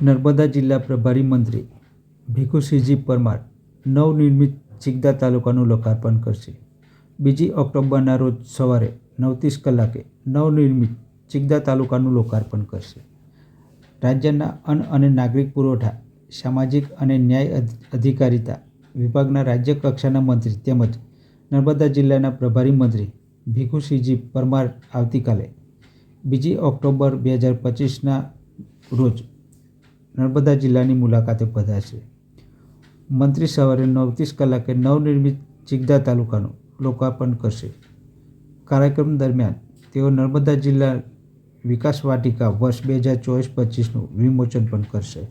નર્મદા જિલ્લા પ્રભારી મંત્રી ભીખુસિંહજી પરમાર નવનિર્મિત ચિકદા તાલુકાનું લોકાર્પણ કરશે। 2 ઓક્ટોબરના રોજ સવારે 9:30 કલાકે નવનિર્મિત ચિકદા તાલુકાનું લોકાર્પણ કરશે। રાજ્યના અન્ન અને નાગરિક પુરવઠા, સામાજિક અને ન્યાય અધિકારિતા વિભાગના રાજ્ય કક્ષાના મંત્રી તેમજ નર્મદા જિલ્લાના પ્રભારી મંત્રી ભીખુસિંહજી પરમાર આવતીકાલે 2 ઓક્ટોબર 2025ના રોજ નર્મદા જિલ્લાની મુલાકાતે પધારશે। મંત્રી સવારે 9:30 કલાકે નવનિર્મિત ચિકદા તાલુકાનું લોકાર્પણ કરશે। કાર્યક્રમ દરમિયાન તેઓ નર્મદા જિલ્લા વિકાસ વાટિકા વર્ષ 2024-25નું વિમોચન પણ કરશે।